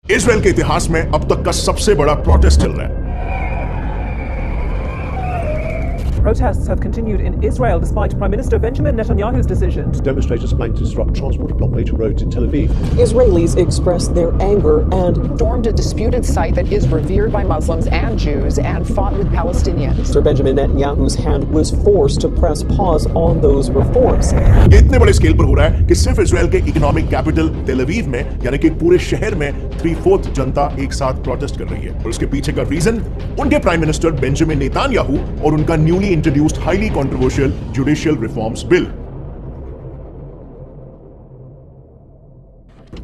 Israel के इतिहास में अब तक का सबसे बड़ा प्रोटेस्ट चल रहा है। Protests have continued in Israel despite Prime Minister Benjamin Netanyahu's decision. Demonstrators plan to disrupt transport along major roads in Tel Aviv. Israelis expressed their anger and stormed a disputed site that is revered by Muslims and Jews and fought with Palestinians. Mr. Benjamin Netanyahu's hand was forced to press pause on those reforms. ये इतने बड़े scale पर हो रहा है कि सिर्फ Israel के इकोनॉमिक कैपिटल तेल अवीव में यानी कि पूरे शहर में 3/4 जनता एक साथ प्रोटेस्ट कर रही है। और उसके पीछे का रीजन उनके प्राइम मिनिस्टर बेंजामिन नेतान्याहू और उनका newly introduced highly controversial judicial reforms bill.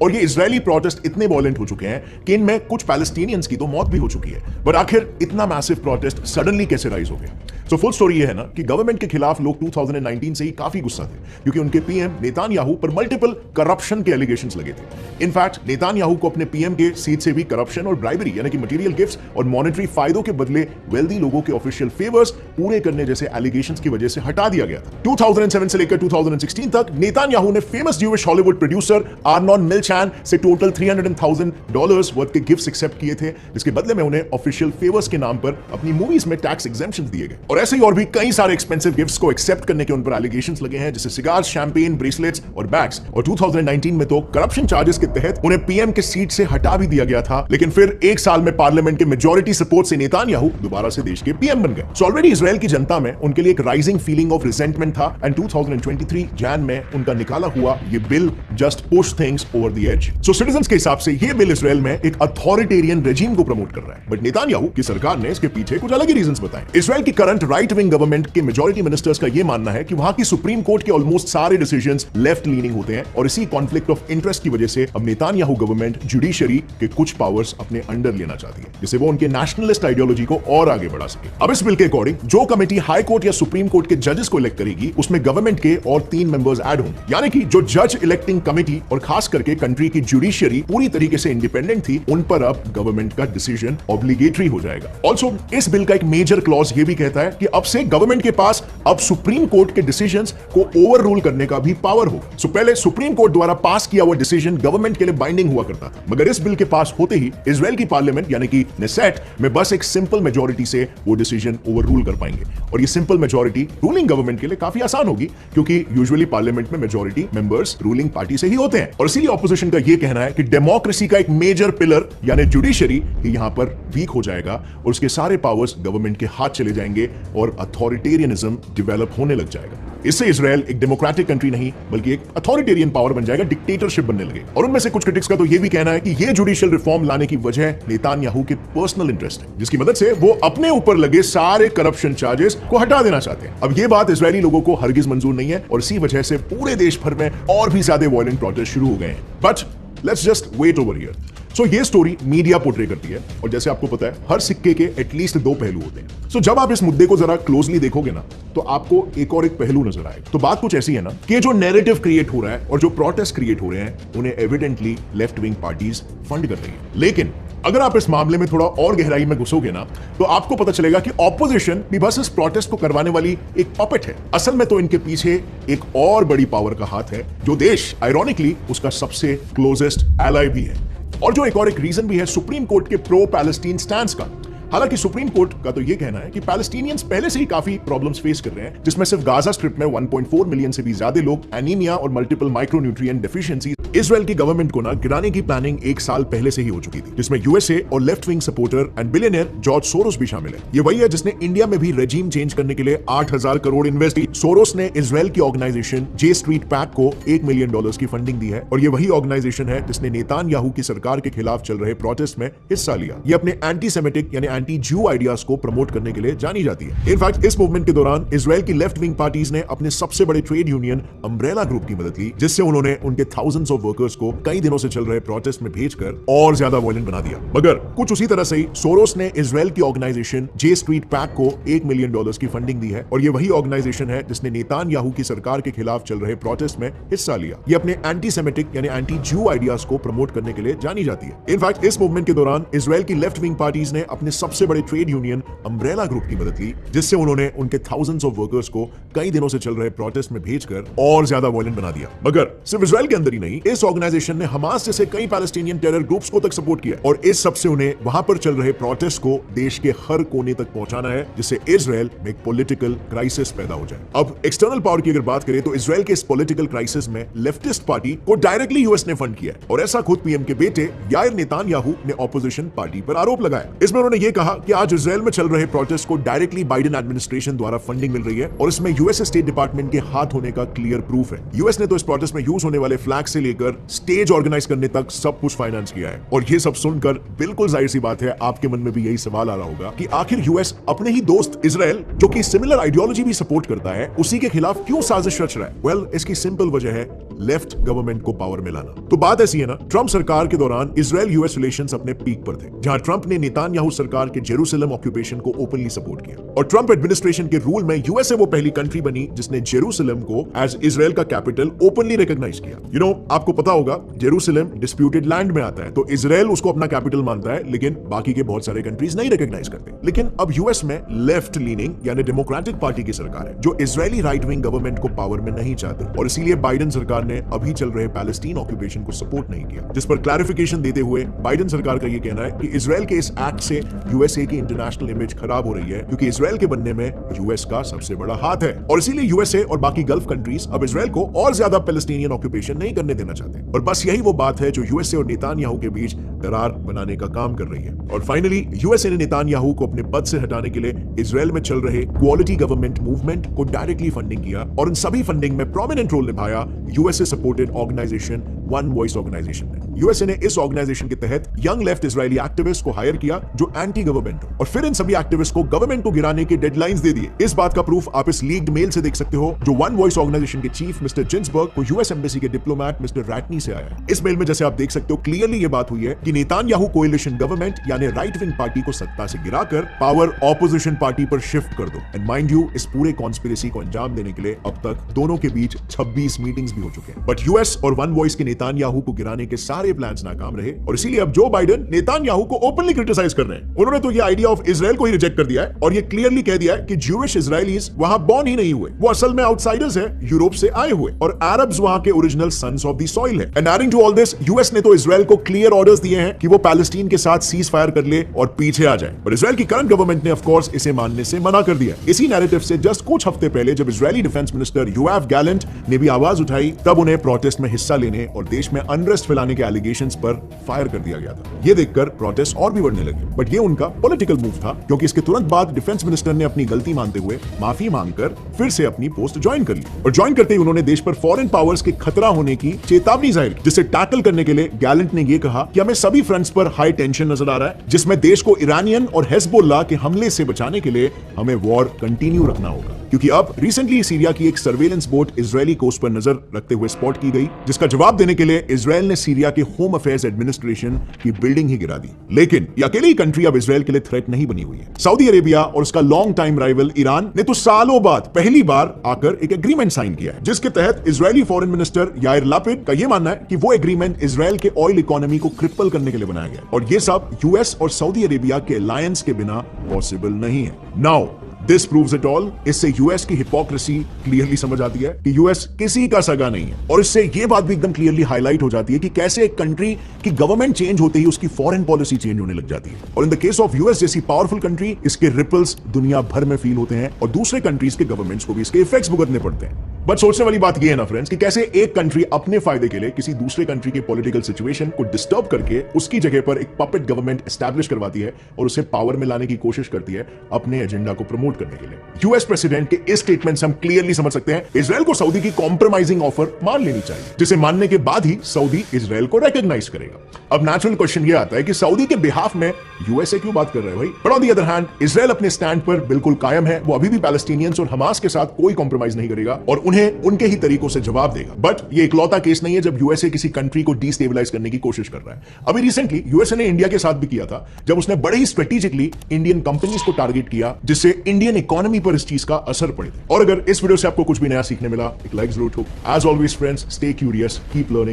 और ये इजरायली प्रोटेस्ट इतने वॉयलेंट हो चुके हैं कि इनमें कुछ पैलेस्टीनियंस की तो मौत भी हो चुकी है। पर आखिर इतना मैसिव प्रोटेस्ट सडनली कैसे राइज हो गया? तो फुल स्टोरी ये है ना कि गवर्नमेंट के खिलाफ लोग 2019 से ही काफी गुस्सा थे क्योंकि उनके पीएम नेतान्याहू पर मल्टीपल करप्शन के एलिगेशंस लगे थे। इनफैक्ट नेतान्याहू को अपने पीएम के सीट से भी करप्शन और ब्राइबरी यानी कि मटेरियल गिफ्ट्स और मॉनेटरी फायदों के बदले वेल्दी लोगों के ऑफिशियल फेवर्स पूरे करने जैसे एलिगेशंस की वजह से हटा दिया गया था। 2007 से लेकर 2016 तक नेतान्याहू ने famous Jewish Hollywood producer Arnon Milchan से टोटल $300,000 वर्थ के गिफ्ट्स एक्सेप्ट किए थे, जिसके बदले में उन्हें ऑफिशियल फेवर्स के नाम पर अपनी मूवीज में टैक्स एग्जेम्पशंस दिए गए। और ऐसे ही और भी कई सारे एक्सपेंसिव गिफ्ट्स को एक्सेप्ट करने के उन पर एलिगेशंस लगे हैं, जैसे सिगार्स, शैंपेन, ब्रेसलेट्स और बैग्स। और 2019 में तो करप्शन चार्जेस के तहत उन्हें पीएम के सीट से हटा भी दिया गया था, लेकिन फिर एक साल में पार्लियामेंट के मेजॉरिटी सपोर्ट से नेतान्याहू दोबारा से देश के पीएम बन गए। सो ऑलरेडी इजराइल की जनता में उनके लिए एक राइजिंग फीलिंग ऑफ रिजेंटमेंट था एंड 2023 जैन में उनका निकाला हुआ ये bill just push things over the edge. So citizens के हिसाब से ये बिल इजराइल में एक अथॉरिटेरियन रेजिम को प्रमोट कर रहा है, बट नेतान्याहू की सरकार ने इसके पीछे कुछ अलग ही रीजंस बताए। इजराइल की करंट राइट विंग गवर्नमेंट के मेजॉरिटी मिनिस्टर्स का यह मानना है कि वहां की सुप्रीम कोर्ट के ऑलमोस्ट सारे डिसीजंस लेफ्ट लीनिंग होते हैं और इसी कॉन्फ्लिक्ट ऑफ इंटरेस्ट की वजह से अब नेतान्याहू गवर्नमेंट जुडिशरी के कुछ पावर्स अपने अंडर लेना चाहती है, जिससे वो उनके नेशनलिस्ट आइडियोलॉजी को और आगे बढ़ा सके। अब इस बिल के अकॉर्डिंग जो कमेटी हाई कोर्ट या सुप्रीम कोर्ट के जजेस को इलेक्ट करेगी उसमें गवर्नमेंट के और 3 मेंबर्स ऐड होंगे, यानी कि जो जज इलेक्टिंग कमेटी और खास करके कंट्री की जुडिशरी पूरी तरीके से इंडिपेंडेंट थी, उन पर अब गवर्नमेंट का डिसीजन ऑब्लिगेटरी हो जाएगा। ऑल्सो इस बिल का एक मेजर क्लॉज ये भी कहता है कि अब से गवर्नमेंट के पास अब सुप्रीम कोर्ट के डिसीजंस को ओवर रूल करने का भी पावर होगा। सो पहले सुप्रीम कोर्ट द्वारा पास किया हुआ डिसीजन गवर्नमेंट के लिए बाइंडिंग हुआ करता था, मगर इस बिल के पास होते ही इजराइल की पार्लियामेंट यानी कि नेसेट में बस एक सिंपल मेजॉरिटी से वो डिसीजन ओवर रूल कर पाएंगे। और ये सिंपल मेजॉरिटी रूलिंग गवर्नमेंट के लिए काफी आसान होगी क्योंकि यूजुअली पार्लियामेंट में मेजॉरिटी मेंबर्स रूलिंग पार्टी से ही होते हैं। और इसीलिए ऑपोजिशन का यह कहना है कि डेमोक्रेसी का एक मेजर पिलर यानी जुडिशरी यहां पर वीक हो जाएगा और उसके सारे पावर्स गवर्नमेंट के हाथ चले जाएंगे और अथॉरिटेरियनिज्म डेवलप होने लग जाएगा। इससे इजराइल एक डेमोक्रेटिक कंट्री नहीं बल्कि एक अथॉरिटेरियन पावर बन जाएगा, डिक्टेटरशिप बनने लगे। और उनमें से कुछ क्रिटिक्स का तो यह भी कहना है कि यह जुडिशियल रिफॉर्म लाने की वजह नेतान्याहू के पर्सनल इंटरेस्ट है, जिसकी मदद से वो अपने ऊपर लगे सारे करप्शन चार्जेस को हटा देना चाहते हैं। अब यह बात इजरायली लोगों को हरगिज मंजूर नहीं है और इसी वजह से पूरे देश भर में और भी ज्यादा वायलेंट प्रोटेस्ट शुरू हो गए हैं। But let's just wait over here. So ये स्टोरी मीडिया पोर्ट्रे करती है और जैसे आपको पता है हर सिक्के के एटलीस्ट 2 पहलू होते हैं। सो जब आप इस मुद्दे को जरा क्लोजली देखोगे ना तो आपको एक और एक पहलू नजर आएगा। तो बात कुछ ऐसी है ना कि जो नैरेटिव क्रिएट हो रहा है और जो प्रोटेस्ट क्रिएट हो रहे हैं उन्हें evidently left wing parties fund कर रही है। लेकिन अगर आप इस मामले में थोड़ा और गहराई में घुसोगे ना तो आपको पता चलेगा कि ऑपोजिशन भी बस इस प्रोटेस्ट को करवाने वाली एक पपेट है। असल में तो इनके पीछे एक और बड़ी पावर का हाथ है जो देश आयरॉनिकली उसका सबसे क्लोजेस्ट एलाय भी है। और जो एक और एक रीजन भी है सुप्रीम कोर्ट के प्रो पैलेस्टीन स्टैंड का। हालांकि सुप्रीम कोर्ट का तो यह कहना है कि पैलेस्टीनियंस पहले से ही काफी प्रॉब्लम्स फेस कर रहे हैं, जिसमें सिर्फ गाजा स्ट्रिप में 1.4 मिलियन से भी ज्यादा लोग एनीमिया और मल्टीपल माइक्रोन्यूट्रिएंट डेफिशिएंसी। इजराइल की गवर्नमेंट को ना गिराने की प्लानिंग 1 साल पहले से ही हो चुकी थी, जिसमें यूएसए और left wing supporter and billionaire George Soros भी शामिल है। ये वही है जिसने इंडिया में भी रेजिम चेंज करने के लिए 8,000 करोड़ इन्वेस्ट की। सोरोस ने इजराइल की ऑर्गेनाइजेशन जे स्ट्रीट पैक को $1 मिलियन की फंडिंग दी है और ये वही ऑर्गेनाइजेशन है जिसने नेतान्याहू की सरकार के खिलाफ चल रहे प्रोटेस्ट में हिस्सा लिया। ये अपने एंटी सेमेटिक यानी एंटी ज्यू आइडियाज को प्रमोट करने के लिए जानी जाती है। इनफैक्ट इस मूवमेंट के दौरान इजराइल की लेफ्ट विंग पार्टीज ने अपने सबसे बड़े ट्रेड यूनियन अम्ब्रेला ग्रुप की मदद ली, जिससे उन्होंने उनके थाउजेंड्स ऑफ वर्कर्स को कई दिनों से चल रहे प्रोटेस्ट में भेजकर और ज्यादा वायलेंट बना दिया। मगर कुछ उसी तरह से ही सोरोस ने इजराइल की ऑर्गेनाइजेशन जे स्ट्रीट पैक को $1 मिलियन की फंडिंग दी है और ये वही ऑर्गेनाइजेशन है जिसने नेतान्याहू की सरकार के खिलाफ चल रहे प्रोटेस्ट में हिस्सा लिया। ये अपने एंटी सेमेटिक यानी एंटी ज्यू आइडियाज को प्रमोट करने के लिए जानी जाती है। इनफैक्ट इस मूवमेंट के दौरान इजराइल की लेफ्ट विंग पार्टीज ने अपने सबसे बड़े ट्रेड यूनियन अम्ब्रेला ग्रुप की मदद ली, जिससे उन्होंने उनके थाउजेंड्स ऑफ वर्कर्स को कई दिनों से चल रहे प्रोटेस्ट में भेजकर और ज्यादा वायलेंट बना दिया। मगर सिर्फ इजराइल के अंदर ही नहीं, इस ऑर्गेनाइजेशन ने हमास जैसे कई पैलेस्टीनियन टेरर ग्रुप्स को तक सपोर्ट किया और इस सबसे उन्हें वहां पर चल रहे प्रोटेस्ट को देश के हर कोने तक पहुंचाना है, जिससे इजराइल में एक पॉलिटिकल क्राइसिस पैदा हो जाए। अब एक्सटर्नल पावर की अगर बात करें तो इजराइल के इस पॉलिटिकल क्राइसिस में लेफ्टिस्ट पार्टी को डायरेक्टली यूएस ने फंड किया और ऐसा खुद पीएम के बेटे यायर नेतान्याहू ने ऑपोजिशन पार्टी पर आरोप लगाया। इसमें उन्होंने ये कहा कि आज इजराइल में चल रहे प्रोटेस्ट को डायरेक्टली बाइडेन एडमिनिस्ट्रेशन द्वारा फंडिंग मिल रही है और इसमें यूएस स्टेट डिपार्टमेंट के हाथ होने का क्लियर प्रूफ है। यूएस ने तो इस प्रोटेस्ट में यूज होने वाले फ्लैग से लेकर स्टेज ऑर्गेनाइज करने तक सब कुछ फाइनेंस किया है। और ये सब सुनकर बिल्कुल जाहिर सी बात है आपके मन में भी यही सवाल आ रहा होगा कि आखिर यूएस अपने ही दोस्त इजराइल जो कि सिमिलर आइडियोलॉजी भी सपोर्ट करता है उसी के खिलाफ क्यों साजिश रच रहा है। वेल, इसकी सिंपल वजह है लेफ्ट गवर्नमेंट को पावर में लाना। तो बात ऐसी है ना, ट्रंप सरकार के दौरान इजराइल यूएस रिलेशंस अपने पीक पर थे, जहां ट्रंप ने नेतान्याहू सरकार के जेरूसलम ऑक्यूपेशन को ओपनली सपोर्ट किया और ट्रंप एडमिनिस्ट्रेशन के रूल में यूएसए वो पहली कंट्री बनी जिसने जेरूसलम को एज इजराइल का कैपिटल ओपनली रिकॉग्नाइज किया। आपको पता होगा जेरूसलम डिस्प्यूटेड लैंड में आता है, तो इजराइल उसको अपना कैपिटल मानता है, लेकिन बाकी के बहुत सारे कंट्रीज नहीं रिकॉग्नाइज करते। लेकिन अब यूएस में लेफ्ट लीनिंग यानी डेमोक्रेटिक पार्टी की सरकार है जो इजरायली राइट विंग गवर्नमेंट को पावर में नहीं चाहते और इसीलिए बाइडेन सरकार ने अभी चल रहे पैलेस्टीन ऑक्यूपेशन को सपोर्ट नहीं किया, जिस पर क्लैरिफिकेशन देते हुए बाइडेन सरकार का यह कहना है कि इजराइल के इस एक्ट से यूएसए की इंटरनेशनल इमेज खराब हो रही है क्योंकि इजराइल के बनने में यूएस का सबसे बड़ा हाथ है और इसीलिए यूएसए और बाकी गल्फ कंट्रीज अब इजराइल को और ज्यादा पैलेस्टीनियन ऑक्यूपेशन नहीं करने देना चाहते। और बस यही वो बात है जो यूएसए और नेतान्याहू के बीच दरार बनाने का काम कर रही है। और फाइनली यूएसए ने नेतान्याहू को अपने पद से हटाने के लिए इजराइल में चल रहे क्वालिटी गवर्नमेंट मूवमेंट को डायरेक्टली फंडिंग किया और इन सभी फंडिंग में प्रोमिनेंट रोल निभाया USA supported organisation one voice organisation ने। यूएसए ने इस ऑर्गेनाइजेशन के तहत यंग लेफ्ट इजरायली एक्टिविस्ट को हायर किया जो एंटी गवर्नमेंट हो और फिर इन सभी एक्टिविस्ट को गवर्नमेंट को गिराने के डेडलाइंस दे दिए। इस बात का प्रूफ आप इस लीक्ड मेल से देख सकते हो जो वन वॉइस ऑर्गेनाइजेशन के चीफ मिस्टर जिन्सबर्ग को यूएस एम्बेसी के डिप्लोमेट मिस्टर रैटनी से आया है। इस मेल में जैसे आप देख सकते हो क्लियरली ये बात हुई है कि नेतान्याहू कोएलिशन गवर्नमेंट यानी राइट विंग पार्टी को सत्ता से गिराकर पावर ऑपोजिशन पार्टी पर शिफ्ट कर दो। एंड माइंड यू, इस पूरे कॉन्स्पिरेसी को अंजाम देने के लिए अब तक दोनों के बीच 26 मीटिंग्स भी हो चुके हैं। बट यूएस और वन वॉइस के नेतान्याहू को गिराने के सारे प्लान्स नाकाम रहे और इसीलिए अब जो बाइडेन नेतान्याहू को ओपनली क्रिटिसाइज कर रहे हैं। उन्होंने तो ये आइडिया ऑफ इजराइल को ही रिजेक्ट कर दिया है और ये क्लियरली कह दिया है कि ज्यूइश इजरायलीज वहां बॉर्न ही नहीं हुए, वो असल में आउटसाइडर्स है, यूरोप से आए हुए और अरब्स वहां के original sons of the soil है। And adding to all this, US ने तो इजराइल को क्लियर ऑर्डर्स दिए हैं कि वो पैलेस्टीन के साथ सीज फायर कर ले और पीछे आ जाए, पर इजराइल की करंट गवर्नमेंट ने ऑफ कोर्स इसे मानने से मना कर दिया। इसी नैरेटिव से जस्ट कुछ हफ्ते पहले जब Israeli defence minister Yoav Gallant ने भी आवाज उठाई, तब उन्हें प्रोटेस्ट में हिस्सा लेने और देश में अनरेस्ट फैलाने के एलिगेशंस पर फायर कर दिया गया था। ये देखकर प्रोटेस्ट और भी बढ़ने लगे, बट ये उनका पॉलिटिकल मूव था क्योंकि इसके तुरंत बाद डिफेंस मिनिस्टर ने अपनी गलती मानते हुए माफी मांगकर फिर से अपनी पोस्ट ज्वाइन कर ली और ज्वाइन करते ही उन्होंने देश पर फॉरेन पावर्स के खतरा होने की चेतावनी जाहिर की, जिसे टैकल करने के लिए गैलेंट ने यह कहा कि हमें सभी फ्रंट्स पर हाई टेंशन नजर आ रहा है, जिसमें देश को ईरानियन और हेजबुल्लाह के हमले से बचाने के लिए हमें वॉर कंटिन्यू रखना होगा, क्योंकि अब रिसेंटली सीरिया की एक सर्वेलेंस बोट इजरायली कोस्ट पर नजर रखते हुए स्पॉट की गई, जिसका जवाब देने के लिए इजराइल ने सीरिया के होम अफेयर्स एडमिनिस्ट्रेशन की बिल्डिंग ही गिरा दी। लेकिन ये अकेली कंट्री अब इजराइल के लिए थ्रेट नहीं बनी हुई है। सऊदी अरेबिया और उसका लॉन्ग टाइम राइवल ईरान ने तो सालों बाद पहली बार आकर एक एग्रीमेंट साइन किया है, जिसके तहत Israeli foreign minister Yair Lapid का यह मानना है कि वो एग्रीमेंट इजराइल के ऑयल इकोनॉमी को क्रिपल करने के लिए बनाया गया और ये सब यूएस और सऊदी अरेबिया के अलायंस के बिना पॉसिबल नहीं है। Now this proves it all. इससे यूएस की हिपोक्रेसी क्लियरली समझ आती है कि यूएस किसी का सगा नहीं है और इससे यह बात भी एकदम क्लियरली हाईलाइट हो जाती है कि कैसे एक कंट्री की गवर्नमेंट चेंज होते ही उसकी फॉरेन पॉलिसी चेंज होने लग जाती है। और in the case of US जैसी पावरफुल कंट्री इसके रिपल्स दुनिया भर में फील होते हैं और दूसरे कंट्रीज के गवर्नमेंट्स को भी इसके इफेक्ट्स भुगतने पड़ते हैं। बट सोचने वाली बात यह है ना फ्रेंड्स कि कैसे एक कंट्री अपने फायदे के लिए किसी दूसरे कंट्री के पॉलिटिकल सिचुएशन को डिस्टर्ब करके उसकी जगह पर एक पपेट गवर्नमेंट एस्टैब्लिश करवाती है और उसे पावर में लाने की कोशिश करती है अपने एजेंडा को प्रमोट करने के लिए। यूएस प्रेसिडेंट के इस स्टेटमेंट से हम क्लियरली समझ सकते हैं इजराइल को सऊदी की कॉम्प्रोमाइजिंग ऑफर मान लेनी चाहिए, जिसे मानने के बाद ही सऊदी इजराइल को रिकॉग्नाइज करेगा। अब नेचुरल क्वेश्चन यह आता है कि सऊदी के बिहाफ में यूएसए क्यों बात कर रहे हैं भाई? But on the other hand Israel अपने स्टैंड पर बिल्कुल कायम है, वो अभी भी पैलेस्टीनियंस और हमास के साथ कोई कॉम्प्रोमाइज नहीं करेगा और उन्हें उनके ही तरीकों से जवाब देगा। बट ये इकलौता केस नहीं है जब यूएसए किसी कंट्री को डिस्टेबलाइज करने की कोशिश कर रहा है। अभी रिसेंटली यूएसए ने इंडिया के साथ भी किया था जब उसने बड़े ही स्ट्रेटेजिकली इंडियन कंपनीज को टारगेट किया, जिससे इंडियन इकोनॉमी पर इस चीज का असर पड़े थे। और अगर इस वीडियो से आपको कुछ भी नया सीखने मिला, एक लाइक जरूर ठोक। As always friends, stay curious, keep learning.